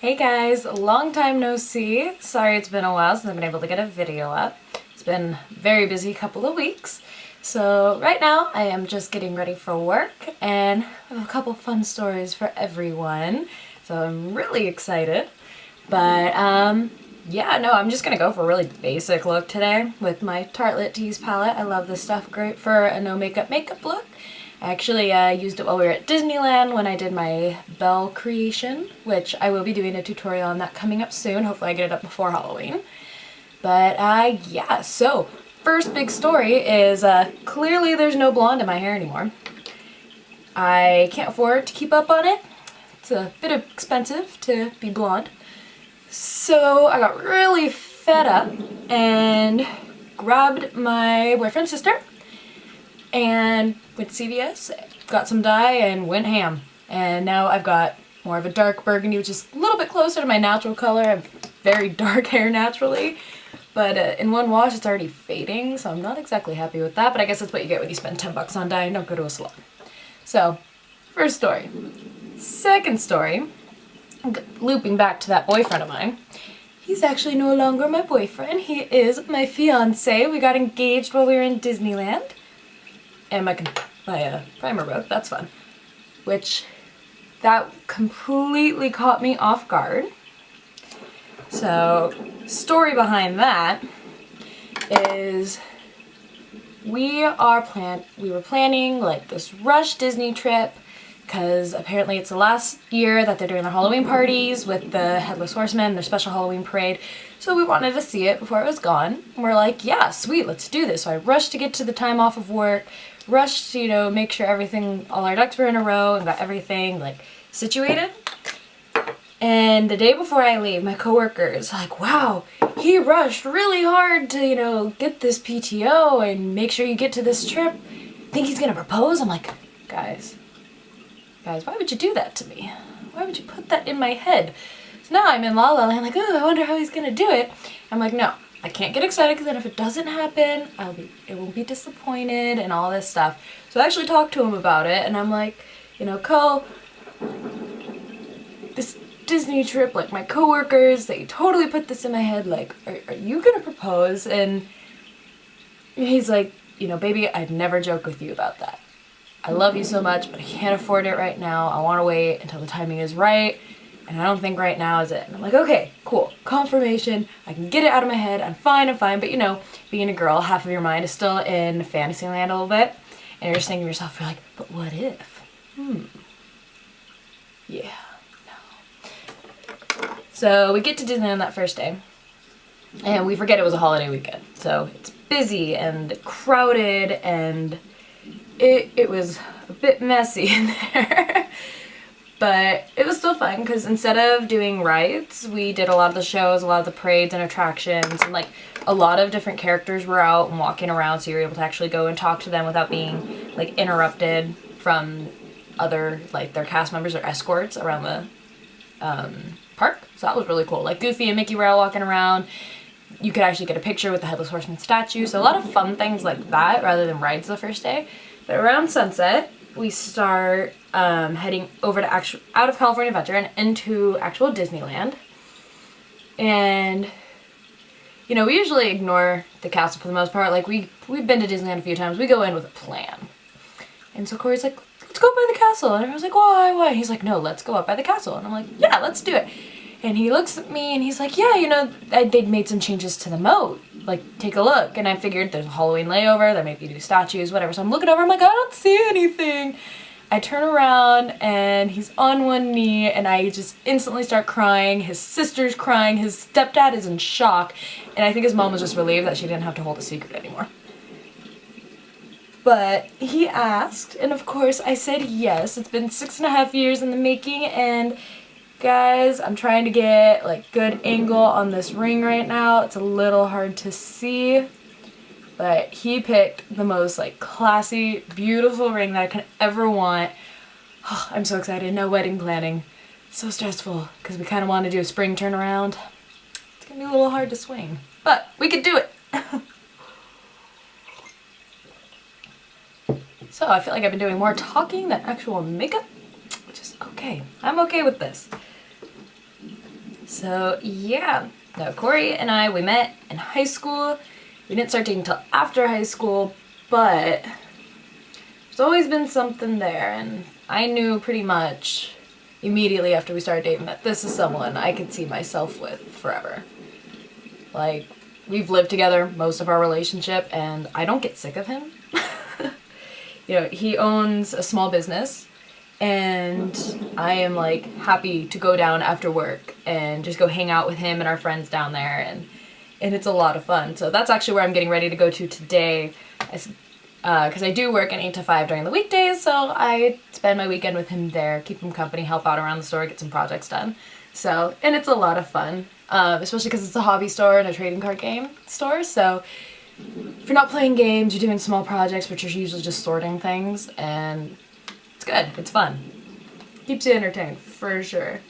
Hey guys, long time no see. Sorry it's been a while since I've been able to get a video up. It's been a very busy couple of weeks. So right now I am just getting ready for work and I have a couple fun stories for everyone. So I'm really excited. But yeah, no, I'm just gonna go for a really basic look today with my Tarte Tease palette. I love this stuff, great for a no makeup look. I actually used it while we were at Disneyland when I did my Belle creation, which I will be doing a tutorial on that coming up soon. Hopefully I get it up before Halloween. But yeah, so first big story is clearly there's no blonde in my hair anymore. I can't afford to keep up on it. It's a bit expensive to be blonde. So I got really fed up and grabbed my boyfriend's sister and went to CVS, got some dye, and went ham. And now I've got more of a dark burgundy, which is a little bit closer to my natural color. I have very dark hair naturally, but in one wash it's already fading, so I'm not exactly happy with that, but I guess that's what you get when you spend 10 bucks on dye and don't go to a salon. So, first story. Second story, looping back to that boyfriend of mine. He's actually no longer my boyfriend. He is my fiance. We got engaged while we were in Disneyland. And my primer broke, that's fun. Which, that completely caught me off guard. So, story behind that is we were planning like this rush Disney trip because apparently it's the last year that they're doing their Halloween parties with the Headless Horseman, their special Halloween parade. So we wanted to see it before it was gone. And we're like, yeah, sweet, let's do this. So I rushed to get to the time off of work, rushed to, make sure all our ducks were in a row and got everything like situated. And the day before I leave, my coworker is like, wow, he rushed really hard to, get this PTO and make sure you get to this trip. Think he's gonna propose? I'm like, guys, why would you do that to me? Why would you put that in my head? So now I'm in La La Land, like, oh, I wonder how he's gonna do it. I'm like, no, I can't get excited because then if it doesn't happen, it will be disappointed and all this stuff. So I actually talked to him about it, and I'm like, this Disney trip, like my coworkers, they totally put this in my head, like, are you gonna propose? And he's like, baby, I'd never joke with you about that. I love you so much, but I can't afford it right now. I want to wait until the timing is right, and I don't think right now is it. And I'm like, okay, cool, confirmation. I can get it out of my head. I'm fine. But being a girl, half of your mind is still in Fantasyland a little bit, and you're just thinking to yourself, you're like, but what if? Yeah, no. So we get to Disneyland that first day, and we forget it was a holiday weekend. So it's busy and crowded, and it was a bit messy in there. But it was still fun because instead of doing rides, we did a lot of the shows, a lot of the parades and attractions, and like a lot of different characters were out and walking around, so you were able to actually go and talk to them without being like interrupted from other their cast members or escorts around the park. So that was really cool. Like Goofy and Mickey were out walking around. You could actually get a picture with the Headless Horseman statue. So a lot of fun things like that rather than rides the first day. But around sunset, we start heading over to out of California Adventure and into actual Disneyland. And, we usually ignore the castle for the most part. Like, we've been to Disneyland a few times. We go in with a plan. And so Corey's like, let's go by the castle. And everyone's like, why? And he's like, no, let's go up by the castle. And I'm like, yeah, let's do it. And he looks at me and he's like, yeah, they'd made some changes to the moat. Like, take a look. And I figured there's a Halloween layover, there may be new statues, whatever. So I'm looking over, I'm like, I don't see anything. I turn around and he's on one knee and I just instantly start crying. His sister's crying, his stepdad is in shock. And I think his mom was just relieved that she didn't have to hold a secret anymore. But he asked, and of course I said yes. It's been 6.5 years in the making, and guys, I'm trying to get good angle on this ring right now. It's a little hard to see, but he picked the most classy, beautiful ring that I could ever want. Oh, I'm so excited. No wedding planning. So stressful because we kind of want to do a spring turnaround. It's gonna be a little hard to swing, but we could do it. So I feel like I've been doing more talking than actual makeup, which is okay. I'm okay with this. So yeah, no, Corey and I, we met in high school. We didn't start dating until after high school, but there's always been something there, and I knew pretty much immediately after we started dating that this is someone I could see myself with forever. Like, we've lived together most of our relationship, and I don't get sick of him. You know, he owns a small business, and I am like happy to go down after work and just go hang out with him and our friends down there, and it's a lot of fun. So that's actually where I'm getting ready to go to today, because I do work an 8 to 5 during the weekdays, so I spend my weekend with him there, keep him company, help out around the store, get some projects done. So, and it's a lot of fun, especially because it's a hobby store and a trading card game store, so if you're not playing games, you're doing small projects, which are usually just sorting things, and it's good. It's fun. Keeps you entertained, for sure.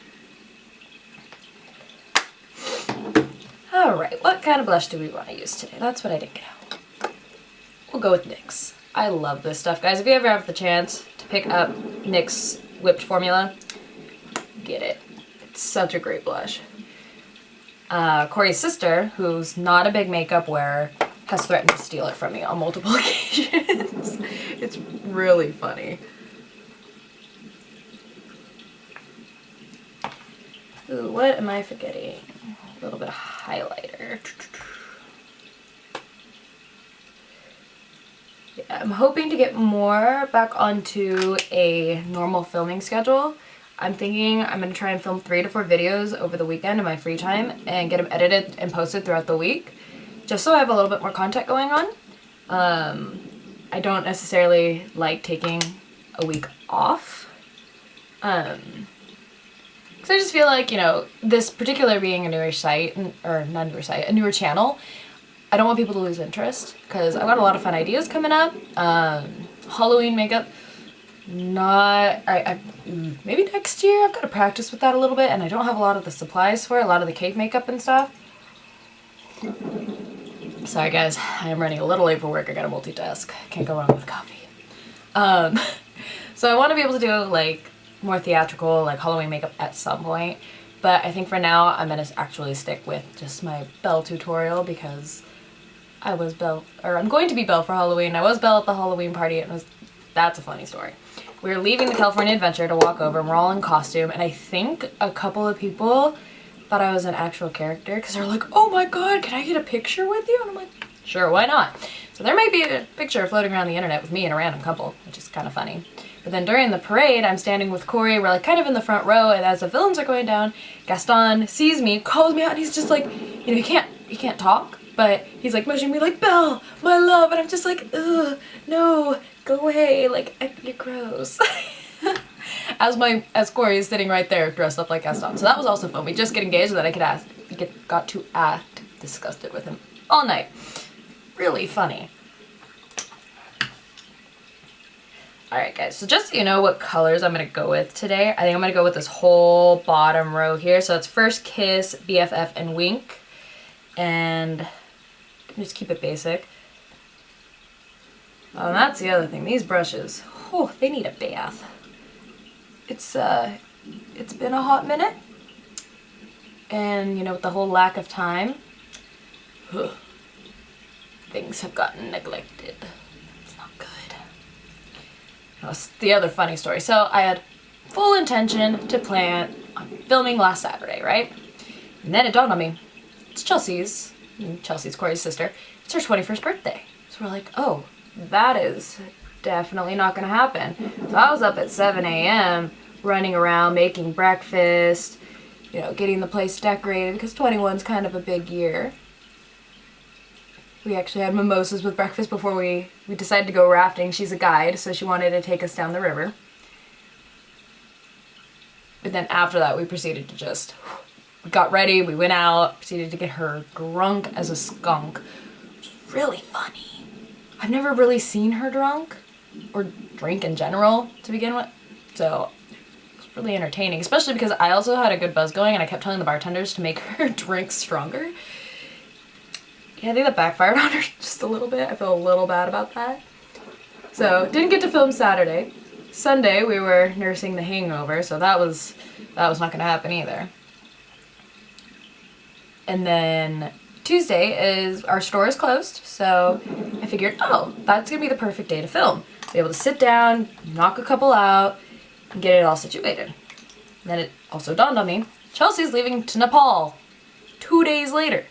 Alright, what kind of blush do we want to use today? That's what I didn't get out. We'll go with NYX. I love this stuff, guys. If you ever have the chance to pick up NYX whipped formula, get it. It's such a great blush. Corey's sister, who's not a big makeup wearer, has threatened to steal it from me on multiple occasions. It's really funny. Ooh, what am I forgetting? A little bit of highlighter. Yeah, I'm hoping to get more back onto a normal filming schedule. I'm thinking I'm going to try and film 3 to 4 videos over the weekend in my free time and get them edited and posted throughout the week, just so I have a little bit more content going on. I don't necessarily like taking a week off. Because I just feel like, you know, this particular being a newer site, or not newer site, a newer channel, I don't want people to lose interest, because I've got a lot of fun ideas coming up. Halloween makeup, maybe next year. I've got to practice with that a little bit, and I don't have a lot of the supplies for it, a lot of the cake makeup and stuff. Sorry guys, I am running a little late for work. I gotta multitask. Can't go wrong with coffee. So I want to be able to do like more theatrical, like Halloween makeup at some point, but I think for now I'm gonna actually stick with just my Belle tutorial, because I was Belle, or I'm going to be Belle for Halloween. I was Belle at the Halloween party, and that's a funny story. We were leaving the California Adventure to walk over, and we're all in costume, and I think a couple of people thought I was an actual character, because they're like, oh my god, can I get a picture with you? And I'm like, sure, why not? So there might be a picture floating around the internet with me and a random couple, which is kind of funny. But then during the parade, I'm standing with Corey, we're like kind of in the front row, and as the villains are going down, Gaston sees me, calls me out, and he's just like, you know, he can't talk, but he's like motioning me like, Belle, my love, and I'm just like, ugh, no, go away, like, you're gross. As Corey is sitting right there dressed up like Gaston. So that was also fun. We just get engaged so that I got to act disgusted with him all night. Really funny. Alright guys, so just so you know what colors I'm going to go with today, I think I'm going to go with this whole bottom row here. So it's First Kiss, BFF, and Wink. And just keep it basic. Oh, and that's the other thing. These brushes, oh, they need a bath. It's been a hot minute. And, you know, with the whole lack of time, things have gotten neglected. It's not good. That's the other funny story. So I had full intention to plan on filming last Saturday, right? And then it dawned on me, it's Chelsea's Corey's sister, it's her 21st birthday. So we're like, oh, that is definitely not gonna happen. So I was up at 7 a.m. running around, making breakfast, you know, getting the place decorated, because 21's kind of a big year. We actually had mimosas with breakfast before we decided to go rafting. She's a guide, so she wanted to take us down the river. But then after that, we proceeded to we got ready, we went out, proceeded to get her drunk as a skunk. It was really funny. I've never really seen her drunk, or drink in general, to begin with. So it was really entertaining, especially because I also had a good buzz going, and I kept telling the bartenders to make her drink stronger. Yeah, I think that backfired on her just a little bit. I feel a little bad about that. So, didn't get to film Saturday. Sunday, we were nursing the hangover, so that was not going to happen either. And then Tuesday is, our store is closed, so I figured, oh, that's gonna be the perfect day to film. Be able to sit down, knock a couple out, and get it all situated. And then it also dawned on me, Chelsea's leaving to Nepal 2 days later.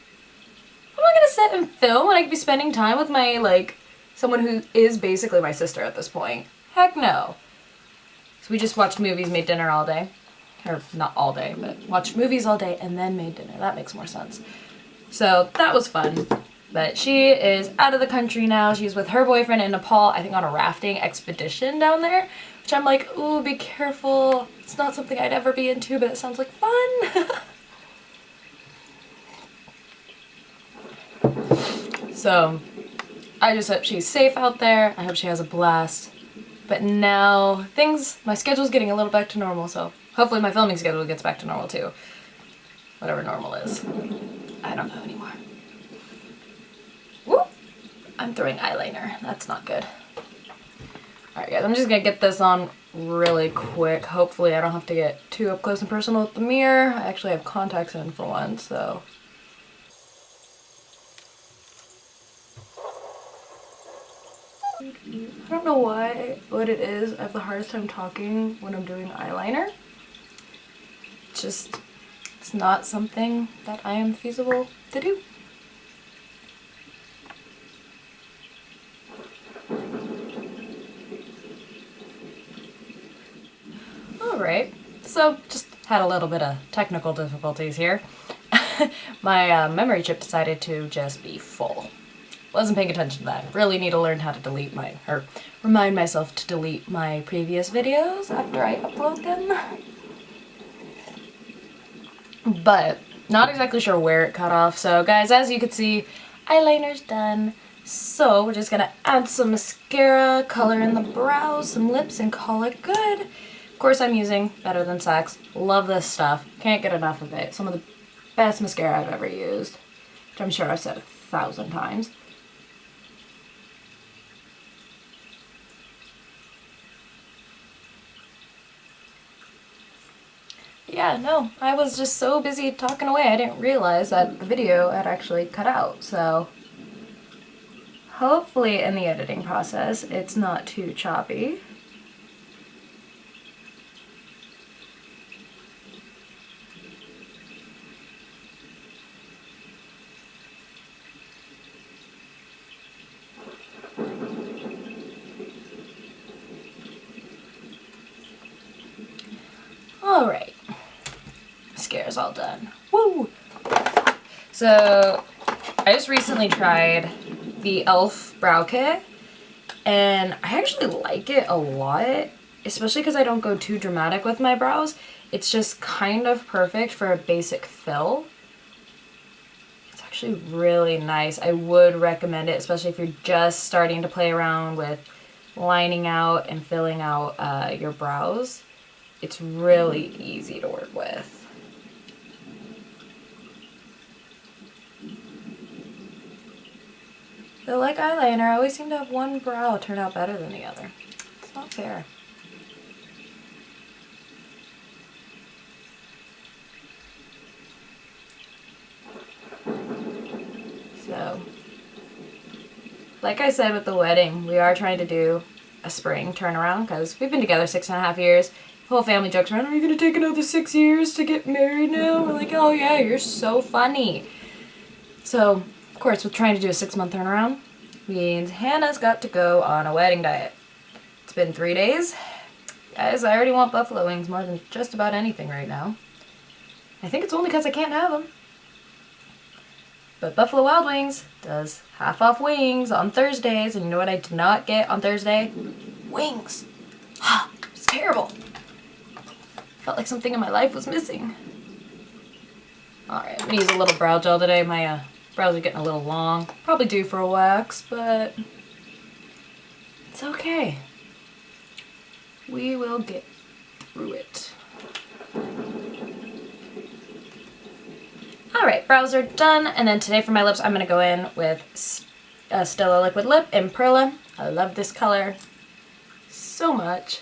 I'm not gonna sit and film when I could be spending time with my, like, someone who is basically my sister at this point. Heck no. So we just watched movies, made dinner all day. Or not all day, but watched movies all day and then made dinner. That makes more sense. So that was fun. But she is out of the country now. She's with her boyfriend in Nepal, I think on a rafting expedition down there. Which I'm like, ooh, be careful. It's not something I'd ever be into, but it sounds like fun. So I just hope she's safe out there. I hope she has a blast. But now my schedule's getting a little back to normal, so hopefully my filming schedule gets back to normal too. Whatever normal is. I don't know anymore. Whoop! I'm throwing eyeliner. That's not good. Alright guys, I'm just gonna get this on really quick. Hopefully I don't have to get too up close and personal with the mirror. I actually have contacts in for once, so. I don't know what it is. I have the hardest time talking when I'm doing eyeliner. It's not something that I am feasible to do. Alright, so just had a little bit of technical difficulties here. My memory chip decided to just be full. Wasn't paying attention to that. Really need to learn how to delete remind myself to delete my previous videos after I upload them. But not exactly sure where it cut off. So guys, as you can see, eyeliner's done. So we're just gonna add some mascara, color in the brows, some lips, and call it good. Of course I'm using Better Than Sex. Love this stuff. Can't get enough of it. Some of the best mascara I've ever used. Which I'm sure I've said 1,000 times. Yeah, no, I was just so busy talking away, I didn't realize that the video had actually cut out, so hopefully in the editing process it's not too choppy. Alright. Mascara's all done. Woo! So, I just recently tried the e.l.f. brow kit, and I actually like it a lot, especially because I don't go too dramatic with my brows. It's just kind of perfect for a basic fill. It's actually really nice. I would recommend it, especially if you're just starting to play around with lining out and filling out your brows. It's really easy to work with. Though like eyeliner, I always seem to have one brow turn out better than the other. It's not fair. So, like I said with the wedding, we are trying to do a spring turnaround because we've been together 6.5 years. The whole family jokes around, are you going to take another 6 years to get married now? We're like, oh yeah, you're so funny. So, of course, with trying to do a 6-month turnaround, means Hannah's got to go on a wedding diet. It's been 3 days. Guys, I already want buffalo wings more than just about anything right now. I think it's only because I can't have them. But Buffalo Wild Wings does half-off wings on Thursdays, and you know what I did not get on Thursday? Wings. It's terrible. Felt like something in my life was missing. Alright, I'm going to use a little brow gel today. My brows are getting a little long. Probably due for a wax, but it's okay. We will get through it. Alright, brows are done, and then today for my lips I'm going to go in with Stile Liquid Lip in Perla. I love this color so much.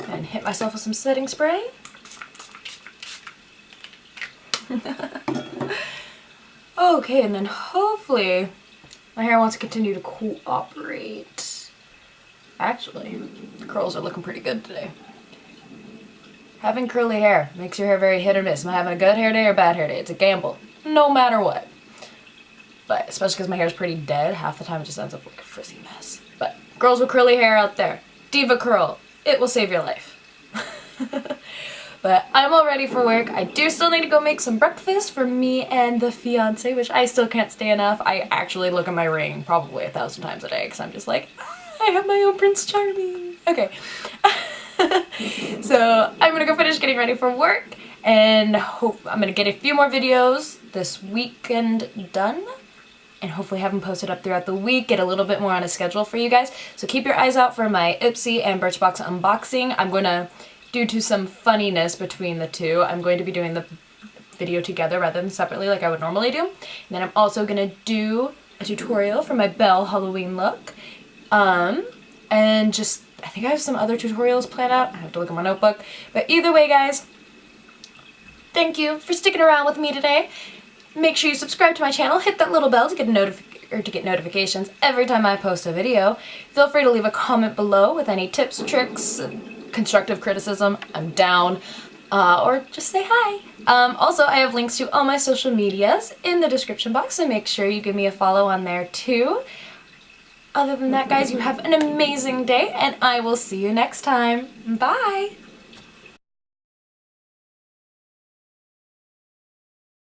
And hit myself with some setting spray. Okay, and then hopefully my hair wants to continue to cooperate. Actually, the curls are looking pretty good today. Having curly hair makes your hair very hit or miss. Am I having a good hair day or a bad hair day? It's a gamble, no matter what. But especially because my hair is pretty dead, half the time it just ends up like a frizzy mess. But girls with curly hair out there, Diva Curl, it will save your life. But I'm all ready for work. I do still need to go make some breakfast for me and the fiance, which I still can't stay enough. I actually look at my ring probably 1,000 times a day because I'm just like, I have my own Prince Charming. Okay. So I'm gonna go finish getting ready for work and hope I'm gonna get a few more videos this weekend done and hopefully have them posted up throughout the week, get a little bit more on a schedule for you guys. So keep your eyes out for my Ipsy and Birchbox unboxing. I'm gonna, due to some funniness between the two, I'm going to be doing the video together rather than separately like I would normally do. And then I'm also gonna do a tutorial for my Belle Halloween look. And just, I think I have some other tutorials planned out. I have to look at my notebook. But either way, guys, thank you for sticking around with me today. Make sure you subscribe to my channel, hit that little bell to get notifications every time I post a video. Feel free to leave a comment below with any tips, tricks, constructive criticism. I'm down. Or just say hi. Also, I have links to all my social medias in the description box, so make sure you give me a follow on there too. Other than that, guys, you have an amazing day, and I will see you next time. Bye!